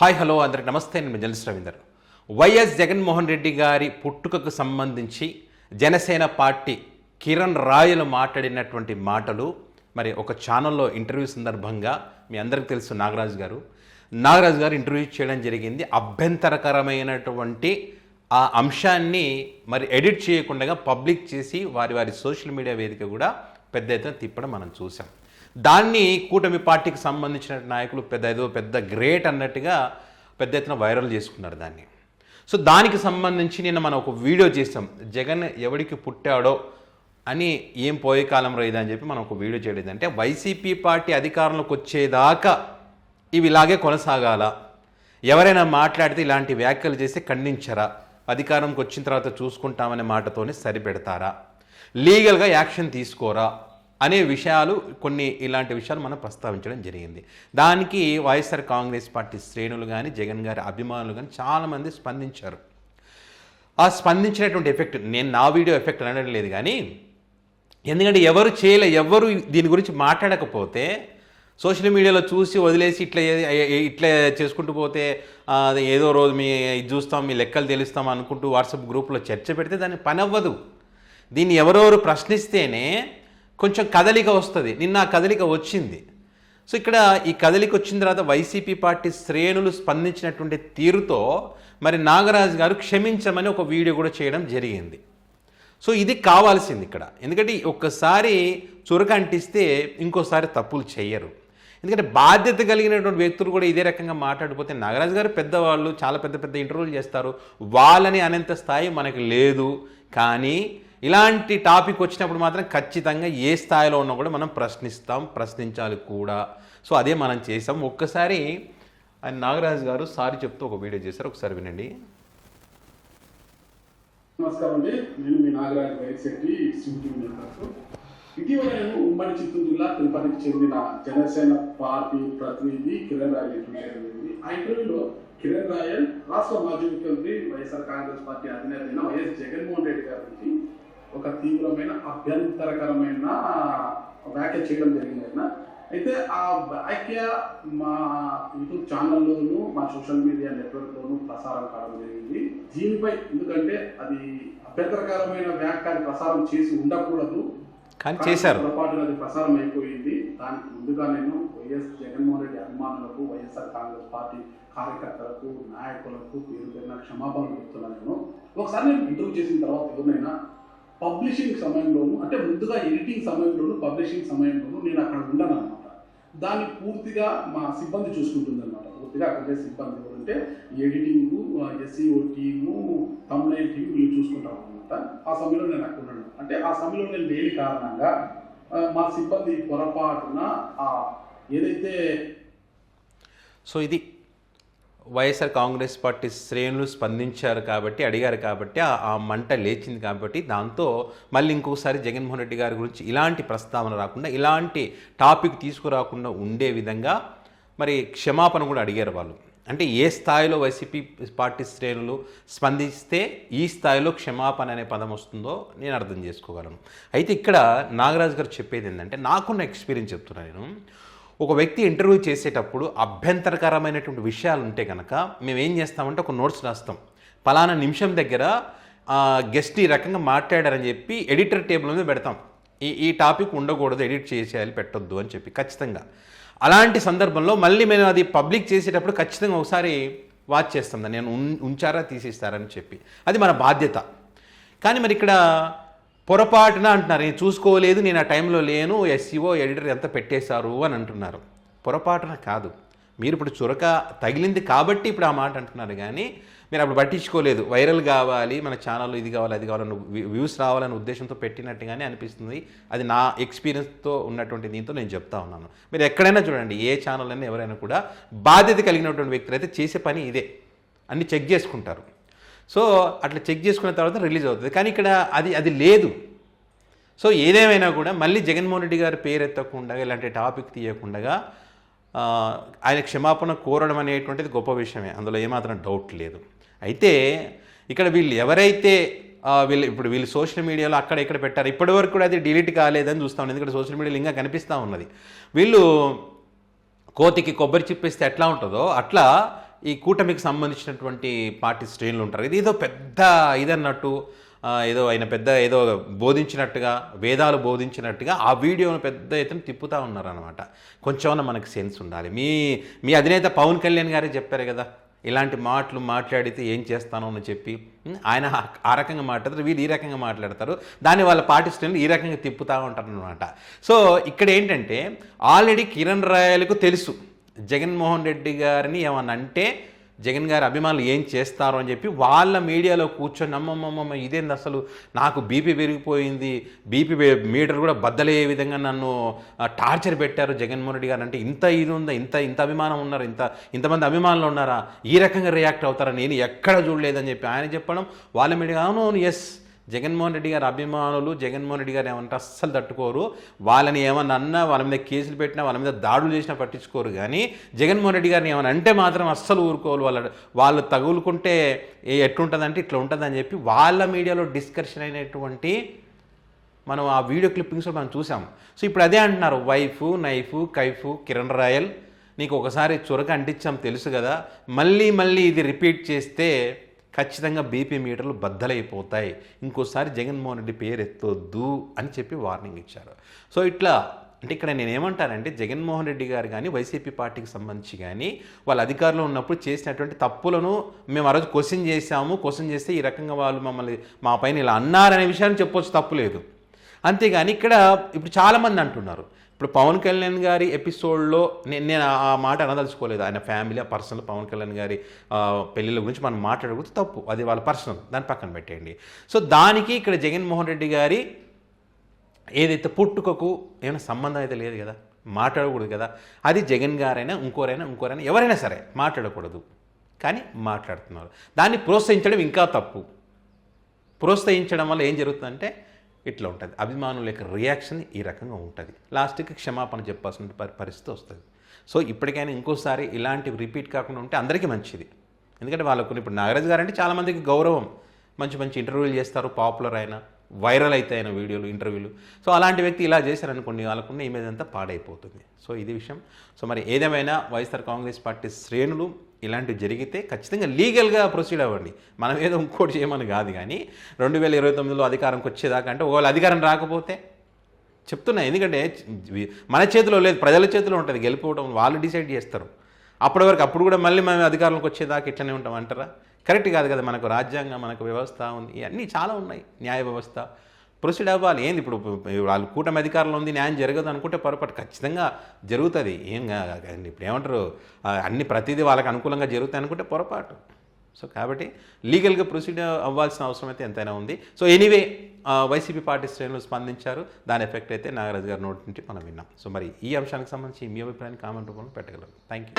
Hi hello అందరికి నమస్తే. నేను జర్నలిస్ట్ రవీందర్. వైఎస్ జగన్మోహన్ రెడ్డి గారి పుట్టుకకు సంబంధించి జనసేన పార్టీ కిరణ్ రాయలు మాట్లాడినటువంటి మాటలు మరి ఒక ఛానల్లో ఇంటర్వ్యూ సందర్భంగా మీ అందరికీ తెలుసు నాగరాజు గారు ఇంటర్వ్యూ చేయడం జరిగింది. అభ్యంతరకరమైనటువంటి ఆ అంశాన్ని మరి ఎడిట్ చేయకుండా పబ్లిక్ చేసి వారి సోషల్ మీడియా వేదిక కూడా పెద్ద ఎత్తున తిప్పడం మనం చూసాం. దాన్ని కూటమి పార్టీకి సంబంధించిన నాయకులు పెద్ద గ్రేట్ అన్నట్టుగా పెద్ద ఎత్తున వైరల్ చేసుకున్నారు దాన్ని. సో దానికి సంబంధించి నిన్న మనం ఒక వీడియో చేసాం. జగన్ ఎవడికి పుట్టాడో అని ఏం పోయే కాలంలో ఇదని చెప్పి మనం ఒక వీడియో చేయలేదు. అంటే వైసీపీ పార్టీ అధికారంలోకి వచ్చేదాకా ఇవి ఇలాగే కొనసాగాల, ఎవరైనా మాట్లాడితే ఇలాంటి వ్యాఖ్యలు చేస్తే ఖండించరా, అధికారంకి వచ్చిన తర్వాత చూసుకుంటామనే మాటతోనే సరిపెడతారా, లీగల్గా యాక్షన్ తీసుకోరా అనే విషయాలు ఇలాంటి విషయాలు మనం ప్రస్తావించడం జరిగింది. దానికి వైఎస్ఆర్ కాంగ్రెస్ పార్టీ శ్రేణులు కానీ జగన్ గారి అభిమానులు కానీ చాలామంది స్పందించారు. ఆ స్పందించినటువంటి ఎఫెక్ట్ నేను నా వీడియో ఎఫెక్ట్ అనడం లేదు, కానీ ఎందుకంటే ఎవరు దీని గురించి మాట్లాడకపోతే సోషల్ మీడియాలో చూసి వదిలేసి ఇట్లా చేసుకుంటూ పోతే ఏదో రోజు ఇది చూస్తాం, మీ లెక్కలు తెలుస్తాం అనుకుంటూ వాట్సాప్ గ్రూప్లో చర్చ పెడితే దాన్ని పని అవ్వదు. దీన్ని ఎవరెవరు ప్రశ్నిస్తేనే కొంచెం కదలిక వస్తుంది. నిన్న ఆ కదలిక వచ్చింది. సో ఇక్కడ ఈ కదలిక వచ్చిన తర్వాత వైసీపీ పార్టీ శ్రేణులు స్పందించినటువంటి తీరుతో మరి నాగరాజు గారు క్షమించమని ఒక వీడియో కూడా చేయడం జరిగింది. సో ఇది కావాల్సింది ఇక్కడ. ఎందుకంటే ఒక్కసారి చురక అంటిస్తే ఇంకోసారి తప్పులు చేయరు. ఎందుకంటే బాధ్యత కలిగినటువంటి వ్యక్తులు కూడా ఇదే రకంగా మాట్లాడిపోతే, నాగరాజు గారు పెద్దవాళ్ళు, చాలా పెద్ద ఇంటర్వ్యూలు చేస్తారు, వాళ్ళని అనేంత స్థాయి మనకు లేదు. కానీ ఇలాంటి టాపిక్ వచ్చినప్పుడు మాత్రం ఖచ్చితంగా ఏ స్థాయిలో ఉన్నా కూడా మనం ప్రశ్నించాలి కూడా. సో అదే మనం చేసాం. ఒక్కసారి ఆయన నాగరాజు గారు సారీ చెప్తూ ఒక వీడియో చేశారు, ఒకసారి వినండి. నమస్కారం అండి, నేను మీ నాగరాజు వైశెట్టి. ఇటీవల నేను ఉమ్మడి చిత్తూరు జిల్లా తిరుపతికి చెందిన జనసేన పార్టీ ప్రతినిధి కిరణ్ రాయల్ ఇంటర్వ్యూ. ఆ ఇంటర్వ్యూలో కిరణ్ రాయల్ రాష్ట్ర మాజీ ముఖ్యమంత్రి వైఎస్ఆర్ కాంగ్రెస్ పార్టీ అధినేత వైఎస్ జగన్మోహన్ రెడ్డి గారికి ఒక తీవ్రమైన అభ్యంతరకరమైన వ్యాఖ్య చేయడం జరిగింది. అయితే ఆ వ్యాఖ్య మా యూట్యూబ్ ఛానల్లోనూ మా సోషల్ మీడియా నెట్వర్క్లోనూ ప్రసారం కావడం జరిగింది. దీనిపై ఎందుకంటే అది అభ్యంతరకరమైన వ్యాఖ్య ప్రసారం చేసి ఉండకూడదు, కానీ చేశారు, పొరపాటున అది ప్రసారం అయిపోయింది. దానికి ముందుగా నేను వైఎస్ జగన్మోహన్ రెడ్డి అభిమానులకు, వైఎస్ఆర్ కాంగ్రెస్ పార్టీ కార్యకర్తలకు, నాయకులకు పేరుపైన క్షమాపణలు చెప్తున్నాను. నేను ఒకసారి నేను ఇంటర్వ్యూ చేసిన తర్వాత ఏమైనా పబ్లిషింగ్ సమయంలోనూ, అంటే ముందుగా ఎడిటింగ్ సమయంలోనూ పబ్లిషింగ్ సమయంలోనూ నేను అక్కడ ఉండను అనమాట. దాన్ని పూర్తిగా మా సిబ్బంది చూసుకుంటుంది అనమాట. పూర్తిగా అక్కడే సిబ్బంది ఎవరంటే editing, SEO team, thumbnail team వీళ్ళు చూసుకుంటాం అనమాట. ఆ సమయంలో నేను అక్కడ ఉన్నాను. అంటే ఆ సమయంలో నేను లేని కారణంగా మా సిబ్బంది పొరపాటున ఏదైతే సో ఇది వైఎస్ఆర్ కాంగ్రెస్ పార్టీ శ్రేణులు స్పందించారు కాబట్టి, అడిగారు కాబట్టి ఆ మంట లేచింది కాబట్టి, దాంతో మళ్ళీ ఇంకోసారి జగన్మోహన్ రెడ్డి గారి గురించి ఇలాంటి ప్రస్తావన రాకుండా, ఇలాంటి టాపిక్ తీసుకురాకుండా ఉండే విధంగా మరి క్షమాపణ కూడా అడిగారు వాళ్ళు. అంటే ఏ స్థాయిలో వైసీపీ పార్టీ శ్రేణులు స్పందిస్తే ఈ స్థాయిలో క్షమాపణ అనే పదం వస్తుందో నేను అర్థం చేసుకోగలను. అయితే ఇక్కడ నాగరాజు గారు చెప్పేది ఏంటంటే, నాకున్న ఎక్స్పీరియన్స్ చెప్తున్నాను నేను. ఒక వ్యక్తి ఇంటర్వ్యూ చేసేటప్పుడు అభ్యంతరకరమైనటువంటి విషయాలు ఉంటే కనుక మేము ఏం చేస్తామంటే ఒక నోట్స్ రాస్తాం. పలానా నిమిషం దగ్గర గెస్ట్ ఈ రకంగా మాట్లాడారని చెప్పి ఎడిటర్ టేబుల్ మీద పెడతాం. ఈ టాపిక్ ఉండకూడదు, ఎడిట్ చేసేయాలి, పెట్టొద్దు అని చెప్పి ఖచ్చితంగా. అలాంటి సందర్భంలో మళ్ళీ మేము అది పబ్లిక్ చేసేటప్పుడు ఖచ్చితంగా ఒకసారి వాచ్ చేస్తాం, నేను ఉంచారా తీసేస్తారని చెప్పి. అది మన బాధ్యత. కానీ మరి ఇక్కడ పొరపాటున అంటున్నారు, నేను చూసుకోలేదు, నేను ఆ టైంలో లేను, ఎస్ఈఓ ఎడిటర్ ఎంత పెట్టేశారు అని అంటున్నారు. పొరపాటున కాదు, మీరు ఇప్పుడు చురక తగిలింది కాబట్టి ఇప్పుడు ఆ మాట అంటున్నారు. కానీ మీరు అప్పుడు పట్టించుకోలేదు. వైరల్ కావాలి, మన ఛానల్లో ఇది కావాలి, అది కావాలని వ్యూస్ రావాలనే ఉద్దేశంతో పెట్టినట్టుగానే అనిపిస్తుంది. అది నా ఎక్స్పీరియన్స్తో ఉన్నటువంటి దీంతో నేను చెప్తా ఉన్నాను. మీరు ఎక్కడైనా చూడండి, ఏ ఛానల్ అయినా ఎవరైనా కూడా బాధ్యత కలిగినటువంటి వ్యక్తులు అయితే చేసే పని ఇదే, అన్నీ చెక్ చేసుకుంటారు. సో అట్లా చెక్ చేసుకున్న తర్వాత రిలీజ్ అవుతుంది. కానీ ఇక్కడ అది లేదు. సో ఏదేమైనా కూడా మళ్ళీ జగన్మోహన్ రెడ్డి గారి పేరు ఎత్తకుండా, ఇలాంటి టాపిక్ తీయకుండా ఆయన క్షమాపణ కోరడం అనేటువంటిది గొప్ప విషయమే, అందులో ఏమాత్రం డౌట్ లేదు. అయితే ఇక్కడ వీళ్ళు ఎవరైతే వీళ్ళు సోషల్ మీడియాలో అక్కడ ఇక్కడ పెట్టారు, ఇప్పటివరకు కూడా అది డిలీట్ కాలేదని చూస్తాం. ఎందుకంటే సోషల్ మీడియాలో ఇంకా కనిపిస్తూ ఉన్నది. వీళ్ళు కోతికి కొబ్బరి చిప్పేస్తే ఎట్లా ఉంటుందో అట్లా ఈ కూటమికి సంబంధించినటువంటి పార్టీ శ్రేణులు ఉంటారు. ఇది ఏదో పెద్ద ఇదన్నట్టు ఏదో ఆయన పెద్ద ఏదో బోధించినట్టుగా, వేదాలు బోధించినట్టుగా ఆ వీడియోను పెద్ద ఎత్తున తిప్పుతూ ఉన్నారనమాట. కొంచెమన్నా మనకు సెన్స్ ఉండాలి. మీ అధినేత పవన్ కళ్యాణ్ గారే చెప్పారు కదా, ఇలాంటి మాటలు మాట్లాడితే ఏం చేస్తానో అని చెప్పి. ఆయన ఆ రకంగా మాట్లాడతారు, వీళ్ళు ఈ రకంగా మాట్లాడతారు, దాన్ని వాళ్ళ పార్టీ శ్రేణులు ఈ రకంగా తిప్పుతూ ఉంటారు అనమాట. సో ఇక్కడ ఏంటంటే ఆల్రెడీ కిరణ్ రాయలకు తెలుసు జగన్మోహన్ రెడ్డి గారిని ఏమన్నా అంటే జగన్ గారి అభిమానులు ఏం చేస్తారు అని చెప్పి వాళ్ళ మీడియాలో కూర్చొని అమ్మమ్మమ్మ ఇదేంది అసలు, నాకు బీపీ పెరిగిపోయింది, బీపీ మీటర్ కూడా బద్దలయ్యే విధంగా నన్ను టార్చర్ పెట్టారు జగన్మోహన్ రెడ్డి గారు అంటే, ఇంత ఇది ఉందా, ఇంత అభిమానం ఉన్నారు, ఇంతమంది అభిమానులు ఉన్నారా, ఈ రకంగా రియాక్ట్ అవుతారా, నేను ఎక్కడ చూడలేదని చెప్పి ఆయన చెప్పడం, వాళ్ళ మీడియా అవును ఎస్ జగన్మోహన్ రెడ్డి గారి అభిమానులు జగన్మోహన్ రెడ్డి గారు ఏమంటే అస్సలు తట్టుకోరు, వాళ్ళని ఏమన్నా అన్నా, వాళ్ళ మీద కేసులు పెట్టినా, వాళ్ళ మీద దాడులు చేసినా పట్టించుకోరు, కానీ జగన్మోహన్ రెడ్డి గారిని ఏమైనా అంటే మాత్రం అస్సలు ఊరుకోరు, వాళ్ళు తగులుకుంటే ఎట్లుంటుందంటే ఇట్లా ఉంటుందని చెప్పి వాళ్ళ మీడియాలో డిస్కషన్ అయినటువంటి మనం ఆ వీడియో క్లిప్పింగ్స్లో మనం చూసాం. సో ఇప్పుడు అదే అంటున్నారు, wife knife Kaif Kiran royal నీకు ఒకసారి చురక అంటించాం తెలుసు కదా, మళ్ళీ ఇది రిపీట్ చేస్తే ఖచ్చితంగా బీపీ మీటర్లు బద్దలైపోతాయి, ఇంకోసారి జగన్మోహన్ రెడ్డి పేరు ఎత్తొద్దు అని చెప్పి వార్నింగ్ ఇచ్చారు. సో ఇట్లా అంటే ఇక్కడ నేను ఏమంటానంటే జగన్మోహన్ రెడ్డి గారు కానీ వైసీపీ పార్టీకి సంబంధించి కానీ వాళ్ళ అధికారంలో ఉన్నప్పుడు చేసినటువంటి తప్పులను మేము ఆ రోజు క్వశ్చన్ చేస్తే ఈ రకంగా వాళ్ళు మమ్మల్ని మా పైన ఇలా అన్నారనే విషయాన్ని చెప్పొచ్చు, తప్పు లేదు. అంతేగాని ఇక్కడ ఇప్పుడు చాలామంది అంటున్నారు, ఇప్పుడు పవన్ కళ్యాణ్ గారి ఎపిసోడ్లో నేను ఆ మాట అనదలుచుకోలేదు, ఆయన ఫ్యామిలీ ఆ పర్సనల్ పవన్ కళ్యాణ్ గారి పెళ్ళిళ్ళ గురించి మనం మాట్లాడకూడదు, తప్పు, అది వాళ్ళ పర్సనల్, దాన్ని పక్కన పెట్టేయండి. సో దానికి ఇక్కడ జగన్మోహన్ రెడ్డి గారి ఏదైతే పుట్టుకకు ఏమైనా సంబంధం అయితే లేదు కదా, మాట్లాడకూడదు కదా, అది జగన్ గారైనా ఇంకోరైనా ఎవరైనా సరే మాట్లాడకూడదు, కానీ మాట్లాడుతున్నారు. దాన్ని ప్రోత్సహించడం ఇంకా తప్పు. ప్రోత్సహించడం వల్ల ఏం జరుగుతుందంటే ఇట్లా ఉంటుంది, అభిమానుల యొక్క రియాక్షన్ ఈ రకంగా ఉంటుంది, లాస్ట్కి క్షమాపణ చెప్పాల్సిన పరిస్థితి వస్తుంది. సో ఇప్పటికైనా ఇంకోసారి ఇలాంటివి రిపీట్ కాకుండా ఉంటే అందరికీ మంచిది. ఎందుకంటే వాళ్ళకు ఇప్పుడు నాగరాజు గారు అంటే చాలామందికి గౌరవం, మంచి ఇంటర్వ్యూలు చేస్తారు, పాపులర్ అయినా వైరల్ అయితే అయిన వీడియోలు ఇంటర్వ్యూలు. సో అలాంటి వ్యక్తి ఇలా చేశారనుకోండి, వాళ్ళకున్న ఇమేజ్ అంతా పాడైపోతుంది. సో ఇది విషయం. సో మరి ఏదేమైనా వైఎస్ఆర్ కాంగ్రెస్ పార్టీ శ్రేణులు ఇలాంటివి జరిగితే ఖచ్చితంగా లీగల్గా ప్రొసీడ్ అవ్వండి, మనం ఏదో ఇంకోటి చేయమని కాదు. కానీ 2029లో అధికారంకి వచ్చేదాకా అంటే ఒకవేళ అధికారం రాకపోతే చెప్తున్నా, ఎందుకంటే మన చేతిలో లేదు, ప్రజల చేతిలో ఉంటుంది గెలుపుకోవడం, వాళ్ళు డిసైడ్ చేస్తారు. అప్పటి వరకు అప్పుడు కూడా మళ్ళీ మనం అధికారంలోకి వచ్చేదాకా ఇట్లనే ఉంటాం అంటారా? కరెక్ట్ కాదు కదా. మనకు రాజ్యాంగం, మనకు వ్యవస్థ ఉంది, ఇవన్నీ చాలా ఉన్నాయి, న్యాయ వ్యవస్థ, ప్రొసీడ్ అవ్వాలి. ఏంది ఇప్పుడు వాళ్ళు కూటమి అధికారంలో ఉంది, న్యాయం జరగదు అనుకుంటే పొరపాటు, ఖచ్చితంగా జరుగుతుంది. ఇప్పుడు ఏమంటారు, అన్ని ప్రతిదీ వాళ్ళకి అనుకూలంగా జరుగుతాయి అనుకుంటే పొరపాటు. సో కాబట్టి లీగల్గా ప్రొసీడ్ అవ్వాల్సిన అవసరం అయితే ఎంతైనా ఉంది. సో ఎనీవే వైసీపీ పార్టీ శ్రేణులు స్పందించారు, దాని ఎఫెక్ట్ అయితే నాగరాజు గారి నోటి నుంచి మనం విన్నాం. సో మరి ఈ అంశానికి సంబంధించి మీ అభిప్రాయాన్ని కామెంట్ రూపంలో పెట్టగలరు. Thank you.